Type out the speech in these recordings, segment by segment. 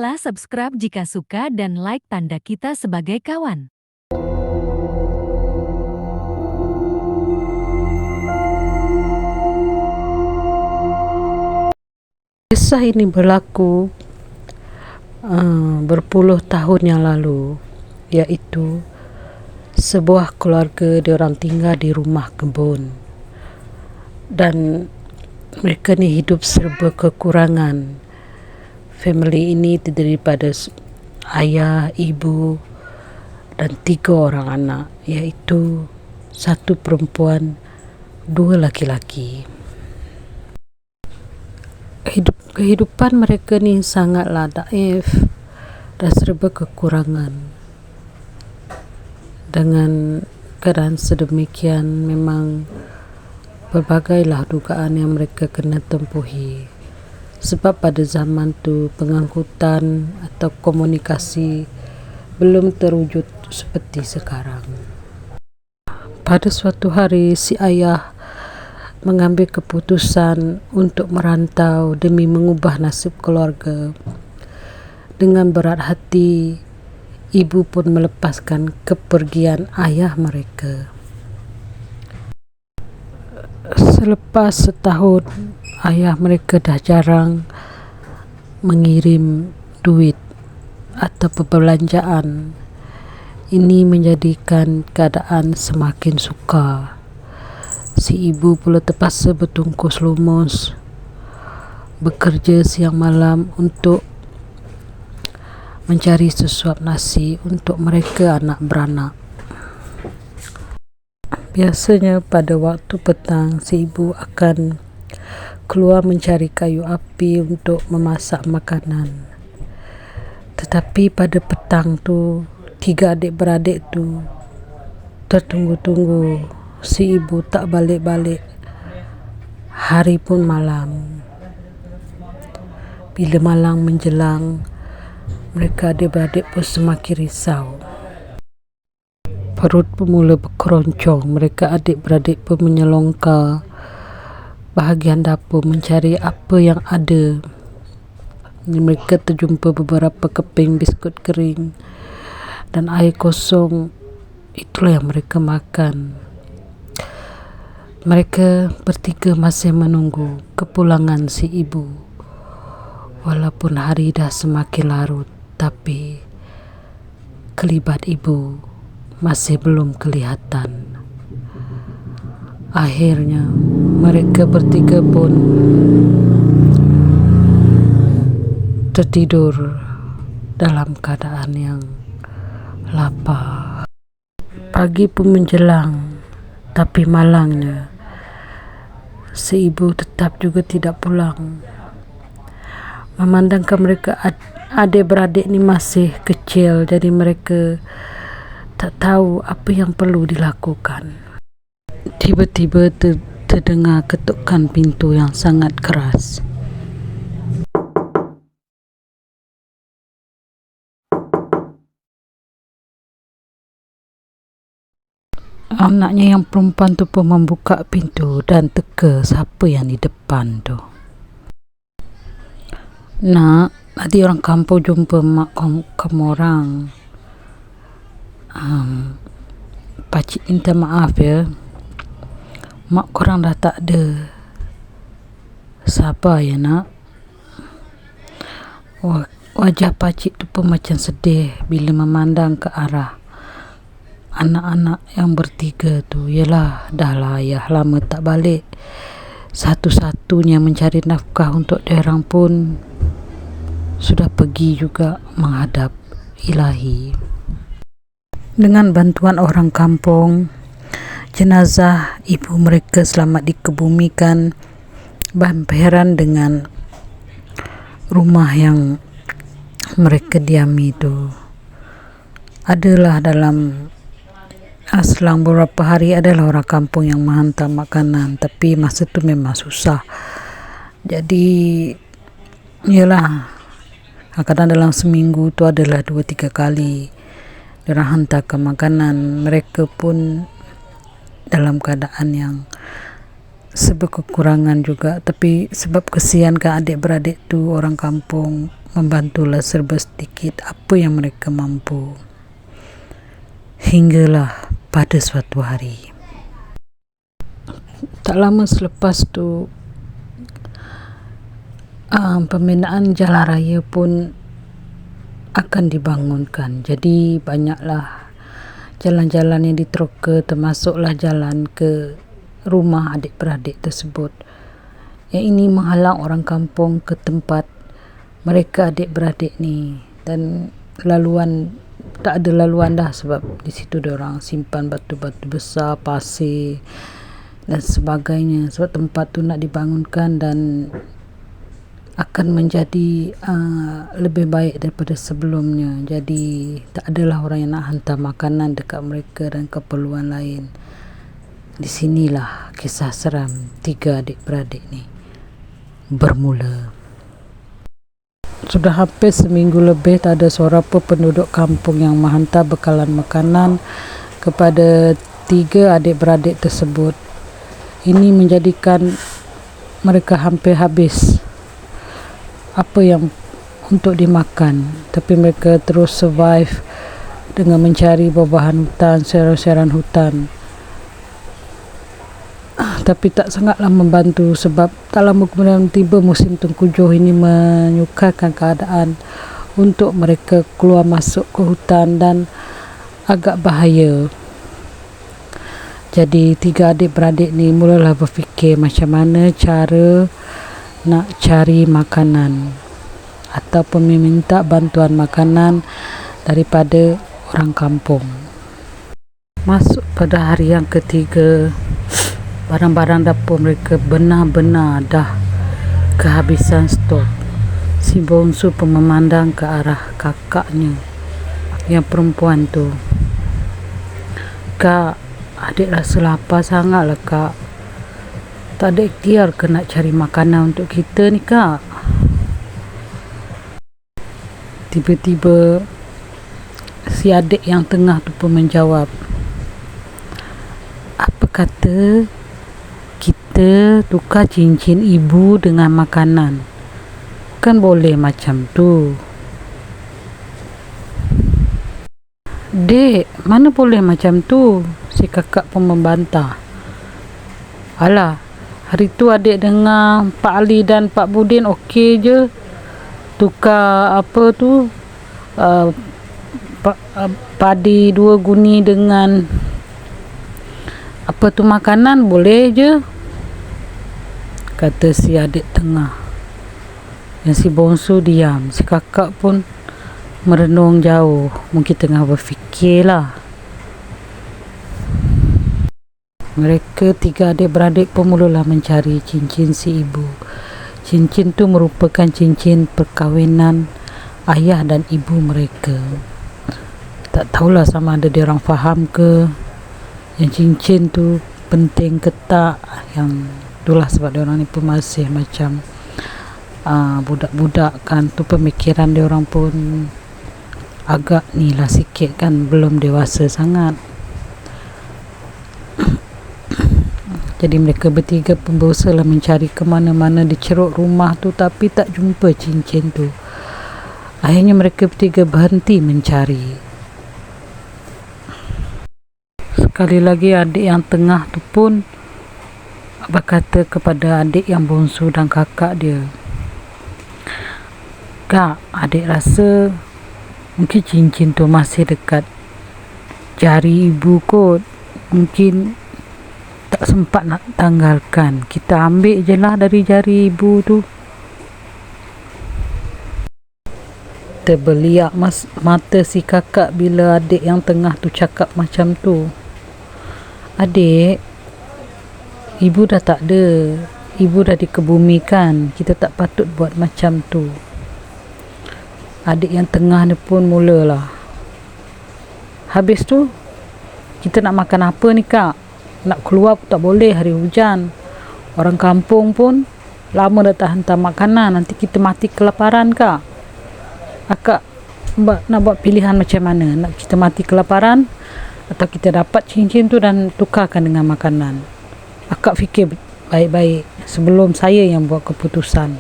kita subscribe jika suka dan like tanda kita sebagai kawan. Kisah ini berlaku berpuluh tahun yang lalu, yaitu sebuah keluarga diorang tinggal di rumah kebun dan mereka ni hidup serba kekurangan. Family ini terdiri pada ayah, ibu dan 3 orang anak, iaitu 1 perempuan, 2 laki-laki. Kehidupan mereka ni sangatlah daif dan serba kekurangan. Dengan keadaan sedemikian, memang berbagailah dugaan yang mereka kena tempuhi. Sebab pada zaman tu pengangkutan atau komunikasi belum terwujud seperti sekarang. Pada suatu hari, si ayah mengambil keputusan untuk merantau demi mengubah nasib keluarga. Dengan berat hati, ibu pun melepaskan kepergian ayah mereka. Selepas setahun, ayah mereka dah jarang mengirim duit atau perbelanjaan. Ini menjadikan keadaan semakin sukar. Si ibu pula terpaksa bertungkus lumus, bekerja siang malam untuk mencari sesuap nasi untuk mereka anak beranak. Biasanya pada waktu petang, si ibu akan keluar mencari kayu api untuk memasak makanan. Tetapi pada petang tu, 3 adik-beradik tu tertunggu-tunggu. Si ibu tak balik-balik. Hari pun malam. Bila malam menjelang, mereka adik-beradik pun semakin risau. Perut pun mula berkeroncong. Mereka adik-beradik pun menyelongkar bahagian dapur mencari apa yang ada. Mereka terjumpa beberapa keping biskut kering dan air kosong. Itulah yang mereka makan. Mereka bertiga masih menunggu kepulangan si ibu. Walaupun hari dah semakin larut, tapi kelibat ibu masih belum kelihatan. Akhirnya mereka bertiga pun tertidur dalam keadaan yang lapar. Pagi pun menjelang, tapi malangnya si ibu tetap juga tidak pulang. Memandangkan mereka adik-beradik ni masih kecil, jadi mereka tak tahu apa yang perlu dilakukan. Tiba-tiba terdengar ketukan pintu yang sangat keras. Anaknya yang perempuan tu pun membuka pintu dan teka siapa yang di depan tu. Nak, tadi orang kampung jumpa mak kamu orang. Pakcik minta maaf ya. Mak korang dah tak ada. Sabar ya nak. Wajah pakcik tu pun macam sedih bila memandang ke arah anak-anak yang bertiga tu. Yelah, dah lah ayah lama tak balik. Satu-satunya mencari nafkah untuk diorang pun sudah pergi juga menghadap Ilahi. Dengan bantuan orang kampung, jenazah ibu mereka selamat dikebumikan berhampiran dengan rumah yang mereka diami itu. Adalah dalam selang beberapa hari adalah orang kampung yang menghantar makanan, tapi masa tu memang susah. Jadi yalah, kadang dalam seminggu tu adalah 2-3 kali diorang hantarkan makanan. Mereka pun dalam keadaan yang serba kekurangan juga, tapi sebab kesian kan adik-beradik tu, orang kampung membantulah serba sedikit apa yang mereka mampu. Hinggalah pada suatu hari, tak lama selepas tu, pembinaan jalan raya pun akan dibangunkan. Jadi banyaklah jalan-jalan yang diteroka, termasuklah jalan ke rumah adik-beradik tersebut. Yang ini menghalang orang kampung ke tempat mereka adik-beradik ni, dan laluan tak ada laluan dah, sebab di situ diorang simpan batu-batu besar, pasir dan sebagainya. Sebab tempat tu nak dibangunkan dan akan menjadi lebih baik daripada sebelumnya. Jadi tak adalah orang yang nak hantar makanan dekat mereka dan keperluan lain. Di sinilah kisah seram 3 adik-beradik ni bermula. Sudah hampir seminggu lebih tak ada seorang pun penduduk kampung yang menghantar bekalan makanan kepada 3 adik-beradik tersebut. Ini menjadikan mereka hampir habis apa yang untuk dimakan, tapi mereka terus survive dengan mencari buah-buahan hutan, sayuran-sayuran hutan. Tapi tak sangatlah membantu, sebab tak lama kemudian tiba musim tengkujuh. Ini menyukarkan keadaan untuk mereka keluar masuk ke hutan dan agak bahaya. Jadi 3 adik-beradik ni mulalah berfikir macam mana cara nak cari makanan ataupun meminta bantuan makanan daripada orang kampung. Masuk pada hari yang ketiga, barang-barang dapur mereka benar-benar dah kehabisan stok. Si bongsu pun memandang ke arah kakaknya yang perempuan tu. "Kak, adik rasa lapar sangatlah kak. Tak ada ikhtiar ke nak cari makanan untuk kita ni kak?" Tiba-tiba si adik yang tengah tu pun menjawab, "Apa kata kita tukar cincin ibu dengan makanan? Kan boleh macam tu." "Dek, mana boleh macam tu?" si kakak pun membantah. "Alah, hari tu adik dengar Pak Ali dan Pak Budin okey je tukar apa tu padi 2 guni dengan apa tu makanan, boleh je," kata si adik tengah. Yang si bongsu diam. Si kakak pun merenung jauh, mungkin tengah berfikirlah. Mereka 3 adik-beradik pun mulalah mencari cincin si ibu. Cincin tu merupakan cincin perkahwinan ayah dan ibu mereka. Tak tahulah sama ada dia orang faham ke yang cincin tu penting ke tak. Yang itulah sebab dia orang ni pun masih macam budak-budak kan. Tu pemikiran dia orang pun agak ni lah sikit kan, belum dewasa sangat. Jadi mereka bertiga pun berusaha mencari ke mana-mana di ceruk rumah tu, tapi tak jumpa cincin tu. Akhirnya mereka bertiga berhenti mencari. Sekali lagi adik yang tengah tu pun berkata kepada adik yang bongsu dan kakak dia, "Kak, adik rasa mungkin cincin tu masih dekat jari ibu kot. Mungkin tak sempat nak tanggalkan. Kita ambil je lah dari jari ibu tu." Terbeliak mata si kakak bila adik yang tengah tu cakap macam tu. "Adik, ibu dah tak ada. Ibu dah dikebumikan. Kita tak patut buat macam tu." Adik yang tengah ni pun mulalah, "Habis tu kita nak makan apa ni kak? Nak keluar pun tak boleh, hari hujan. Orang kampung pun lama dah tak hantar makanan. Nanti kita mati kelaparan kak. Akak nak buat pilihan macam mana? Nak kita mati kelaparan atau kita dapat cincin tu dan tukarkan dengan makanan? Akak fikir baik-baik sebelum saya yang buat keputusan."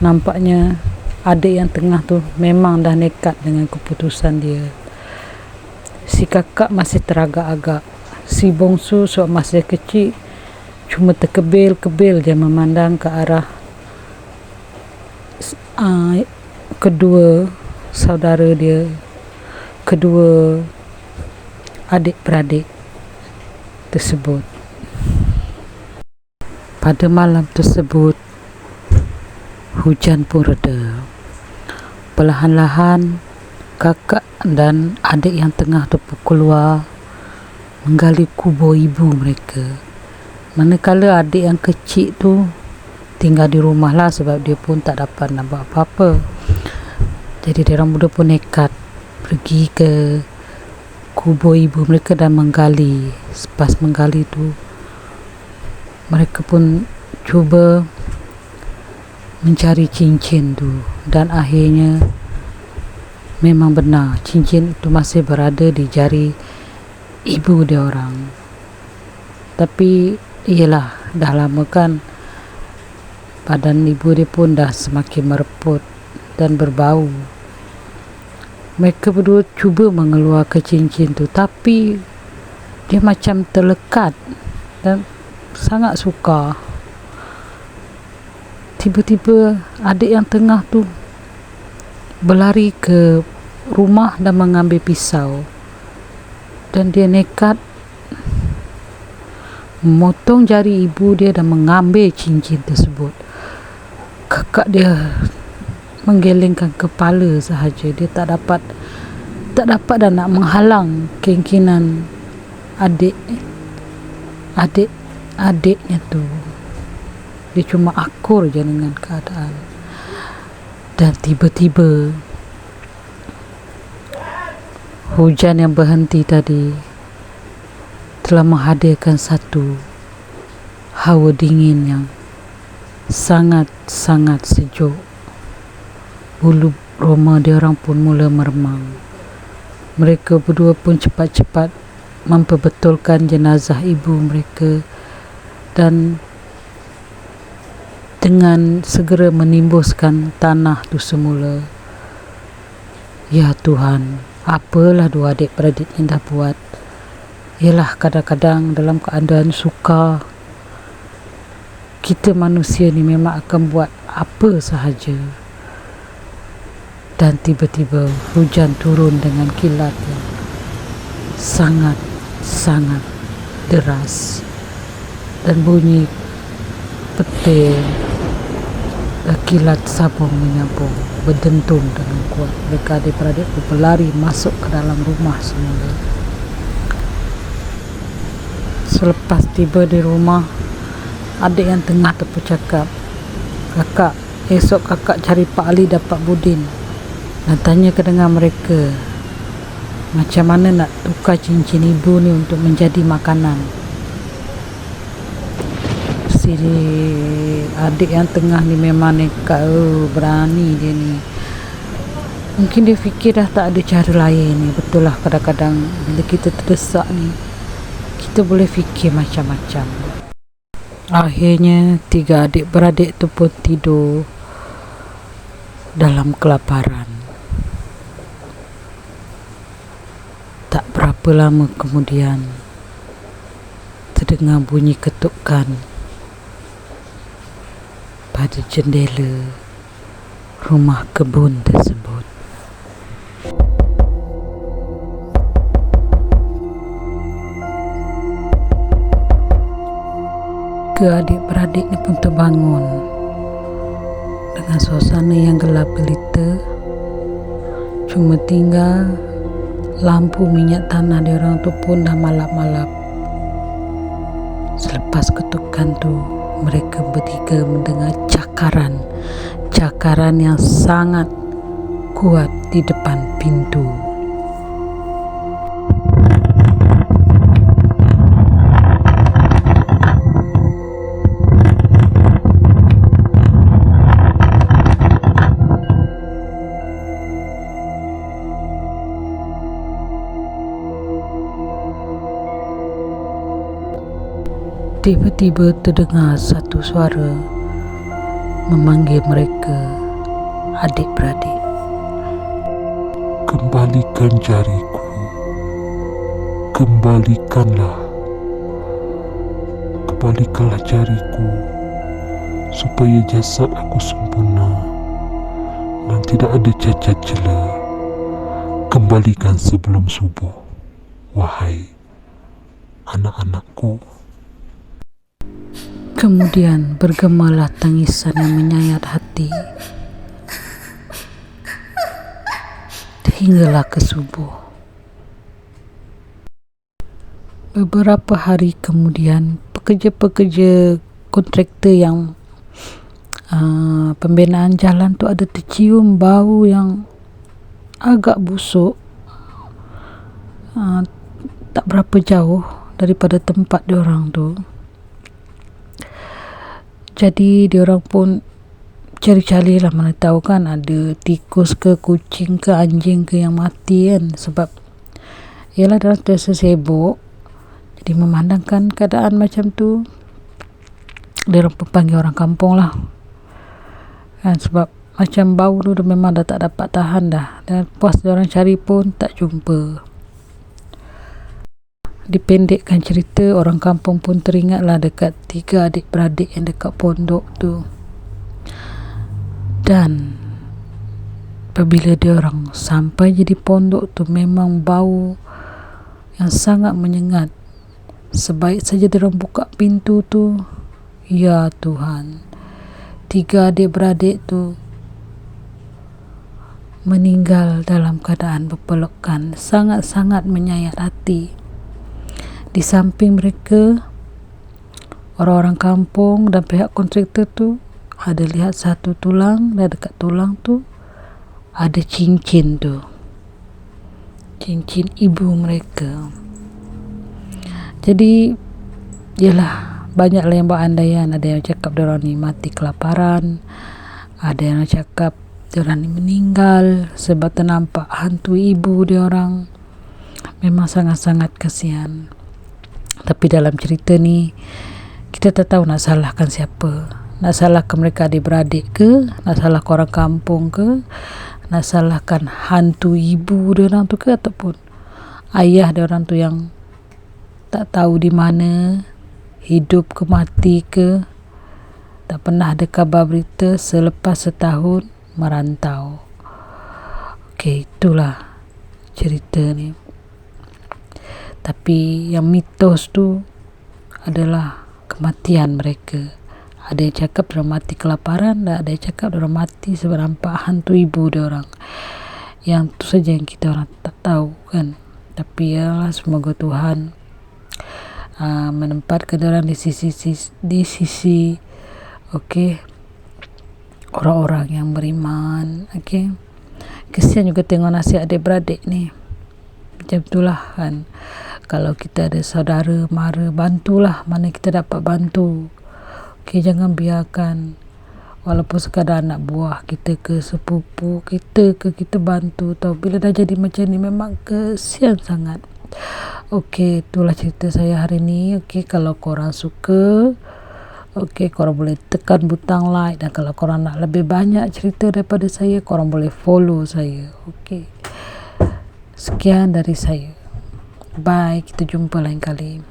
Nampaknya adik yang tengah tu memang dah nekat dengan keputusan dia. Si kakak masih teragak-agak. Si bongsu sebab masih kecil cuma terkebil-kebil je memandang ke arah kedua saudara dia, kedua adik-beradik tersebut. Pada malam tersebut, hujan pun reda. Perlahan-lahan kakak dan adik yang tengah tu keluar menggali kubur ibu mereka. Manakala adik yang kecil tu tinggal di rumah lah sebab dia pun tak dapat nak buat apa-apa. Jadi diorang berdua pun nekat pergi ke kubur ibu mereka dan menggali. Selepas menggali tu, mereka pun cuba mencari cincin tu, dan akhirnya memang benar cincin itu masih berada di jari ibu dia orang. Tapi iyalah, dah lama kan, badan ibu dia pun dah semakin mereput dan berbau. Mereka berdua cuba mengeluarkan cincin tu, tapi dia macam terlekat dan sangat sukar. Tiba-tiba adik yang tengah tu berlari ke rumah dan mengambil pisau, dan dia nekat memotong jari ibu dia dan mengambil cincin tersebut. Kakak dia menggelengkan kepala sahaja. Dia tak dapat dan nak menghalang keinginan adiknya tu. Dia cuma akur je dengan keadaan. Dan tiba-tiba hujan yang berhenti tadi telah menghadirkan satu hawa dingin yang sangat-sangat sejuk. Bulu roma dia orang pun mula meremang. Mereka berdua pun cepat-cepat memperbetulkan jenazah ibu mereka dan dengan segera menimbuskan tanah tu semula. Ya Tuhan, apalah dua adik-beradik ni dah buat. Yalah, kadang-kadang dalam keadaan sukar, kita manusia ni memang akan buat apa sahaja. Dan tiba-tiba hujan turun dengan kilat yang sangat-sangat deras, dan bunyi petir kilat sabung menyambung berdentum dengan kuat. Mereka adik-beradik berlari masuk ke dalam rumah semula. Selepas tiba di rumah, adik yang tengah tu bercakap, "Kakak, esok kakak cari Pak Ali dan Pak Budin dan tanya kedengar mereka macam mana nak tukar cincin ibu ni untuk menjadi makanan." Si adik yang tengah ni memang nekat, berani dia ni. Mungkin dia fikir dah tak ada cara lain ni. Betul lah, kadang-kadang bila kita terdesak ni, kita boleh fikir macam-macam. Akhirnya 3 adik-beradik tu pun tidur dalam kelaparan. Tak berapa lama kemudian terdengar bunyi ketukan pada jendela rumah kebun tersebut. Adik-beradik ni pun terbangun dengan suasana yang gelap gelita. Cuma tinggal lampu minyak tanah diorang tu pun dah malap-malap. Selepas ketukan tu, mereka bertiga mendengar cakaran yang sangat kuat di depan pintu. Tiba-tiba terdengar satu suara memanggil mereka, adik-beradik. Kembalikan jariku, kembalikanlah jariku, supaya jasad aku sempurna dan tidak ada cacat celah. Kembalikan sebelum subuh, wahai anak-anakku. Kemudian bergemalah tangisan yang menyayat hati hinggalah ke subuh. Beberapa hari kemudian, pekerja-pekerja kontraktor yang pembinaan jalan tu ada tercium bau yang agak busuk, tak berapa jauh daripada tempat diorang tu. Jadi diorang pun cari-cari lah, mana tahu kan ada tikus ke kucing ke anjing ke yang mati kan. Sebab ialah diorang biasa sibuk, jadi memandangkan keadaan macam tu, diorang pun panggil orang kampung lah kan. Sebab macam bau tu memang dah tak dapat tahan dah, dan puas diorang cari pun tak jumpa. Dipendekkan cerita, orang kampung pun teringatlah dekat 3 adik-beradik yang dekat pondok tu. Dan apabila diorang sampai je di pondok tu, memang bau yang sangat menyengat. Sebaik saja diorang buka pintu tu, ya Tuhan, 3 adik-beradik tu meninggal dalam keadaan berpelukan. Sangat-sangat menyayat hati. Di samping mereka, orang-orang kampung dan pihak kontraktor tu ada lihat satu tulang, dan dekat tulang tu ada cincin tu, cincin ibu mereka. Jadi yalah, banyaklah yang berandaian. Ada yang cakap diorang ni mati kelaparan, ada yang cakap diorang ni meninggal sebab ternampak hantu ibu diorang. Memang sangat-sangat kasihan. Tapi dalam cerita ni, kita tak tahu nak salahkan siapa. Nak salahkan mereka adik-beradik ke, nak salahkan orang kampung ke, nak salahkan hantu ibu diorang tu ke, ataupun ayah diorang tu yang tak tahu di mana, hidup ke mati ke, tak pernah ada kabar berita selepas setahun merantau. Okey, itulah cerita ni. Tapi yang mitos tu adalah kematian mereka. Ada yang cakap diorang mati kelaparan, dan ada yang cakap diorang mati sebab nampak hantu ibu diorang. Yang tu saja yang kita orang tak tahu kan. Tapi ya, semoga Tuhan menempatkan diorang di sisi orang-orang yang beriman. Kesian juga tengok nasib adik-beradik ni. Macam itulah kan. Kalau kita ada saudara mara, bantulah mana kita dapat bantu. Jangan biarkan walaupun sekadar anak buah kita ke sepupu kita ke, kita bantu tau. Bila dah jadi macam ni memang kesian sangat. Itulah cerita saya hari ni. Kalau korang suka, korang boleh tekan butang like, dan kalau korang nak lebih banyak cerita daripada saya, korang boleh follow saya. Sekian dari saya. Bye, kita jumpa lain kali.